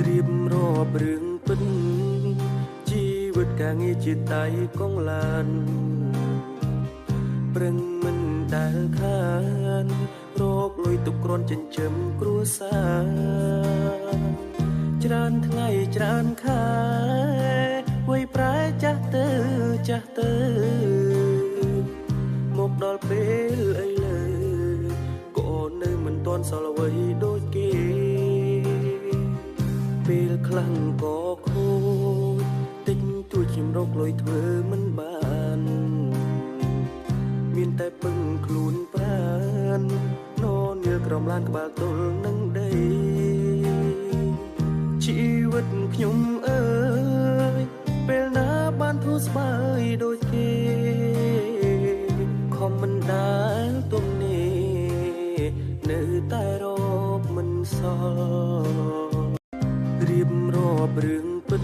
រៀបរាប់រឿងពិតជីវិតការងារជាដៃកងឡានប្រឹងមិនដែលខានរកលុយទុកគ្រាន់ចិញ្ចឹមគ្រួសារច្រើនថ្ងៃច្រើនខែវ័យប្រែចាស់ទៅមកដល់ពេលអីលើក៏នៅមិនទាន់សល់អ្វីដូចគេពេលខ្លាំងក៏ខូចតិចតួចខ្ញុំរកលុយធ្វើមិនបានមានតែពឹងខ្លួនប្រានននៀលក្រំឡានក្បាលទល់នឹងដីជីវិតខ្ញុំអើយពេលណាបានធូរស្បើយដូចគេខំមិនដែលទំនេរនៅតែរកមិនសល់រៀបរាប់រឿងពិត